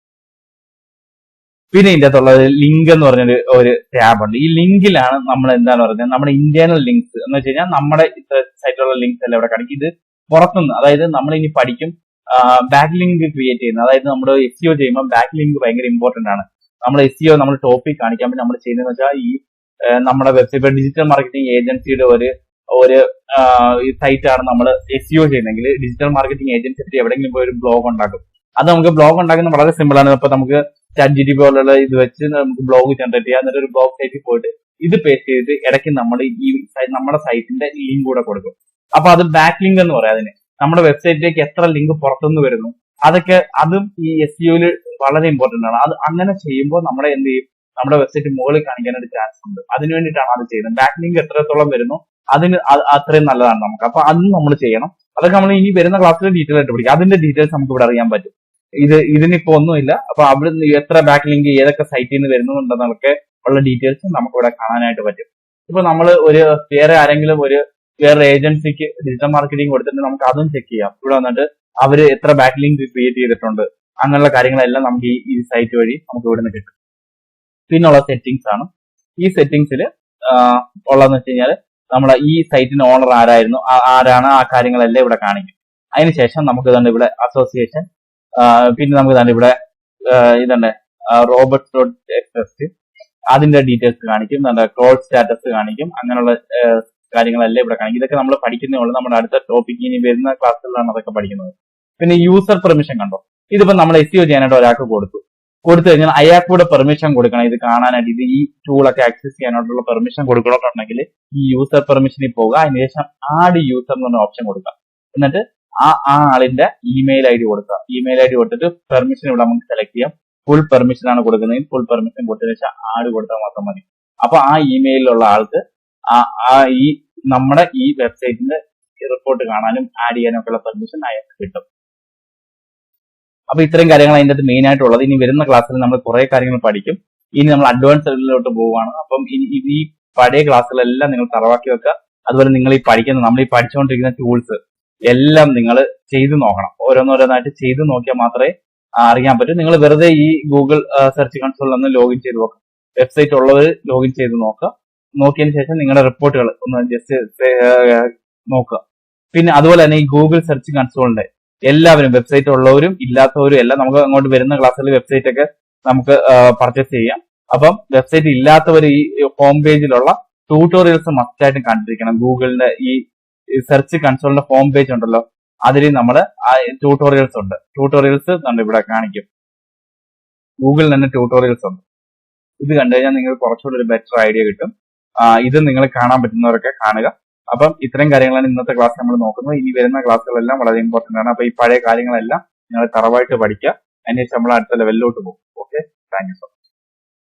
പിന്നെ ഇതിന്റെ അകത്തുള്ളത് ലിങ്ക് എന്ന് പറഞ്ഞൊരു ഒരു ടാബ് ഉണ്ട്. ഈ ലിങ്കിലാണ് നമ്മൾ എന്താണ് പറയുന്നത്, നമ്മുടെ ഇന്റേണൽ ലിങ്ക്സ് എന്ന് വെച്ച് കഴിഞ്ഞാൽ നമ്മുടെ സൈറ്റിലുള്ള ലിങ്ക്സ് എല്ലാം ഇവിടെ കാണിക്കും. ഇത് പുറത്തുനിന്ന്, അതായത് നമ്മൾ ഇനി പഠിക്കും ബാക്ക് ലിങ്ക് ക്രിയേറ്റ് ചെയ്യുന്നത്. അതായത് നമ്മൾ SEO ചെയ്യുമ്പോൾ ബാക്ക് ലിങ്ക് ഭയങ്കര ഇമ്പോർട്ടന്റ് ആണ്. നമ്മൾ SEO നമ്മൾ ടോപ്പിക് കാണിക്കാൻ വേണ്ടി നമ്മൾ ചെയ്യുന്നതെന്ന് വെച്ചാൽ ഈ നമ്മുടെ വെബ്സൈറ്റ് ഡിജിറ്റൽ മാർക്കറ്റിംഗ് ഏജൻസിയുടെ ഒരു സൈറ്റ് ആണ് നമ്മൾ SEO ചെയ്യുന്നെങ്കിൽ, ഡിജിറ്റൽ മാർക്കറ്റിംഗ് ഏജൻസി പറ്റി എവിടെയെങ്കിലും പോയി ഒരു ബ്ലോഗ് ഉണ്ടാക്കും. അത് നമുക്ക് ബ്ലോഗ് ഉണ്ടാക്കുന്നത് വളരെ സിമ്പിൾ ആണ്. ഇപ്പൊ നമുക്ക് ChatGPT പോലുള്ള ഇത് വെച്ച് നമുക്ക് ബ്ലോഗ് ജനറേറ്റ് ചെയ്യാം. എന്നിട്ട് ഒരു ബ്ലോഗ് സൈറ്റിൽ പോയിട്ട് ഇത് പേസ്റ്റ് ചെയ്തിട്ട് ഇടയ്ക്ക് നമ്മൾ ഈ നമ്മുടെ സൈറ്റിന്റെ ലിങ്ക് കൂടെ കൊടുക്കും. അപ്പൊ അത് ബാക്ക് ലിങ്ക് എന്ന് പറയാം അതിന്. നമ്മുടെ വെബ്സൈറ്റിലേക്ക് എത്ര ലിങ്ക് പുറത്തുനിന്ന് വരുന്നു അതൊക്കെ അതും ഈ SEOയിൽ വളരെ ഇമ്പോർട്ടന്റ് ആണ്. അത് അങ്ങനെ ചെയ്യുമ്പോൾ നമ്മുടെ എന്ത് ചെയ്യും, നമ്മുടെ വെബ്സൈറ്റ് മുകളിൽ കാണിക്കാനായിട്ട് ചാൻസ് ഉണ്ട്. അതിന് വേണ്ടിയിട്ടാണ് അത് ചെയ്യുന്നത്. ബാക്ക് ലിങ്ക് എത്രത്തോളം വരുന്നു അതിന് അത്രയും നല്ലതാണ് നമുക്ക്. അപ്പൊ അതും നമ്മൾ ചെയ്യണം. അതൊക്കെ നമ്മൾ ഇനി വരുന്ന ക്ലാസ്സിൽ ഡീറ്റെയിൽ ആയിട്ട് പഠിക്കും. അതിന്റെ ഡീറ്റെയിൽസ് നമുക്ക് ഇവിടെ അറിയാൻ പറ്റും. ഇതിനിപ്പോ ഒന്നുമില്ല. അപ്പൊ അവിടെ എത്ര ബാക്ക് ലിങ്ക് ഏതൊക്കെ സൈറ്റിൽ നിന്ന് വരുന്നുണ്ടെന്നൊക്കെ ഉള്ള ഡീറ്റെയിൽസ് നമുക്ക് ഇവിടെ കാണാനായിട്ട് പറ്റും. ഇപ്പൊ നമ്മൾ വേറെ ആരെങ്കിലും വേറെ ഏജൻസിക്ക് ഡിജിറ്റൽ മാർക്കറ്റിംഗ് കൊടുത്തിട്ട് നമുക്ക് അതും ചെക്ക് ചെയ്യാം. ഇവിടെ വന്നിട്ട് അവര് എത്ര ബാക്ക് ലിങ്ക് ക്രിയേറ്റ് ചെയ്തിട്ടുണ്ട് അങ്ങനെയുള്ള കാര്യങ്ങളെല്ലാം നമുക്ക് ഈ സൈറ്റ് വഴി നമുക്ക് ഇവിടെ നിന്ന് കിട്ടും. പിന്നുള്ള സെറ്റിംഗ്സ് ആണ്. ഈ സെറ്റിംഗ്സിൽ ഉള്ളതെന്ന് വെച്ച് കഴിഞ്ഞാൽ നമ്മളെ ഈ സൈറ്റിന്റെ ഓണർ ആരായിരുന്നു, ആരാണ്, ആ കാര്യങ്ങളെല്ലാം ഇവിടെ കാണിക്കും. അതിനുശേഷം നമുക്ക് തന്നെ ഇവിടെ അസോസിയേഷൻ, പിന്നെ നമുക്ക് തന്നെ ഇവിടെ ഇതുണ്ട് robots.txt അതിന്റെ ഡീറ്റെയിൽസ് കാണിക്കും, ക്രോൾ സ്റ്റാറ്റസ് കാണിക്കും, അങ്ങനെയുള്ള കാര്യങ്ങളെല്ലാം ഇവിടെ കാണിക്കും. ഇതൊക്കെ നമ്മൾ പഠിക്കുന്നേ ഉള്ളൂ. നമ്മുടെ അടുത്ത ടോപ്പിക് ഇനി വരുന്ന ക്ലാസ്സുകളിലാണ് അതൊക്കെ പഠിക്കുന്നത്. പിന്നെ യൂസർ പെർമിഷൻ കണ്ടോ, ഇതിപ്പോ നമ്മൾ SEO ചെയ്യാനായിട്ട് ഒരാൾക്ക് കൊടുത്തു കഴിഞ്ഞാൽ അയാൾക്ക് കൂടെ പെർമിഷൻ കൊടുക്കണം ഇത് കാണാനായിട്ട്. ഇത് ഈ ടൂളൊക്കെ ആക്സസ് ചെയ്യാനായിട്ടുള്ള പെർമിഷൻ കൊടുക്കണമെന്നുണ്ടെങ്കിൽ ഈ യൂസർ പെർമിഷനിൽ പോകുക. അതിനുശേഷം ആഡ് യൂസർ എന്ന് പറഞ്ഞ ഓപ്ഷൻ കൊടുക്കുക. എന്നിട്ട് ആ ആളിന്റെ ഇമെയിൽ ID കൊടുക്കുക. ഇമെയിൽ ID കൊടുത്തിട്ട് പെർമിഷൻ ഇവിടെ നമുക്ക് സെലക്ട് ചെയ്യാം. ഫുൾ പെർമിഷൻ ആണ് കൊടുക്കുന്നതെങ്കിൽ ഫുൾ പെർമിഷൻ കൊടുത്തതിന് ശേഷം ആഡ് കൊടുത്താൽ മാത്രം മതി. അപ്പൊ ആ ഇമെയിലുള്ള ആൾക്ക് ഈ നമ്മുടെ ഈ വെബ്സൈറ്റിന്റെ റിപ്പോർട്ട് കാണാനും ആഡ് ചെയ്യാനും ഒക്കെ ഉള്ള പെർമിഷൻ അയാൾക്ക് കിട്ടും. അപ്പൊ ഇത്രയും കാര്യങ്ങൾ അതിന്റെ അകത്ത് മെയിൻ ആയിട്ടുള്ളത്. ഇനി വരുന്ന ക്ലാസ്സിൽ നമ്മൾ കുറെ കാര്യങ്ങൾ പഠിക്കും. ഇനി നമ്മൾ അഡ്വാൻസ് ലെവലിലോട്ട് പോവുകയാണ്. അപ്പം ഈ പഴയ ക്ലാസ്സുകളെല്ലാം നിങ്ങൾ തറവാക്കി വെക്കുക. അതുപോലെ നിങ്ങൾ നമ്മൾ ഈ പഠിച്ചുകൊണ്ടിരിക്കുന്ന ടൂൾസ് എല്ലാം നിങ്ങൾ ചെയ്തു നോക്കണം. ഓരോന്നോരോന്നായിട്ട് ചെയ്തു നോക്കിയാൽ മാത്രമേ അറിയാൻ പറ്റൂ. നിങ്ങൾ വെറുതെ ഈ ഗൂഗിൾ സെർച്ച് കൺസോളിൽ ഒന്ന് ലോഗിൻ ചെയ്ത് നോക്കുക. വെബ്സൈറ്റ് ഉള്ളവർ ലോഗിൻ ചെയ്ത് നോക്കുക. നോക്കിയതിന് ശേഷം നിങ്ങളുടെ റിപ്പോർട്ടുകൾ ഒന്ന് ജസ്റ്റ് നോക്കുക. പിന്നെ അതുപോലെ തന്നെ ഈ ഗൂഗിൾ സെർച്ച് കൺസോളിന്റെ എല്ലാവരും, വെബ്സൈറ്റ് ഉള്ളവരും ഇല്ലാത്തവരും എല്ലാം, നമുക്ക് അങ്ങോട്ട് വരുന്ന ക്ലാസ്സിൽ വെബ്സൈറ്റ് ഒക്കെ നമുക്ക് പർച്ചേസ് ചെയ്യാം. അപ്പം വെബ്സൈറ്റ് ഇല്ലാത്തവർ ഈ ഹോം പേജിലുള്ള ട്യൂട്ടോറിയൽസ് മസ്റ്റായിട്ടും കണ്ടിരിക്കണം. ഗൂഗിളിന്റെ ഈ സെർച്ച് കൺസോളിന്റെ ഹോം പേജ് ഉണ്ടല്ലോ, അതിൽ നമ്മൾ ട്യൂട്ടോറിയൽസ് ഉണ്ട്. ട്യൂട്ടോറിയൽസ് ഇവിടെ കാണിക്കും. ഗൂഗിളിൽ തന്നെ ട്യൂട്ടോറിയൽസ് ഉണ്ട്. ഇത് കണ്ടു കഴിഞ്ഞാൽ നിങ്ങൾക്ക് കുറച്ചുകൂടി ഒരു ബെറ്റർ ഐഡിയ കിട്ടും. ഇത് നിങ്ങൾ കാണാൻ പറ്റുന്നവരൊക്കെ കാണുക. അപ്പം ഇത്രയും കാര്യങ്ങളാണ് ഇന്നത്തെ ക്ലാസ് നമ്മൾ നോക്കുന്നത്. ഇനി വരുന്ന ക്ലാസ്സുകളെല്ലാം വളരെ ഇമ്പോർട്ടന്റ് ആണ്. അപ്പൊ ഈ പഴയ കാര്യങ്ങളെല്ലാം നിങ്ങൾ തറവായിട്ട് പഠിക്കുക. അതിനുശേഷം നമ്മൾ അടുത്ത ലെവലിലോട്ട് പോകും. Okay, thank you so much.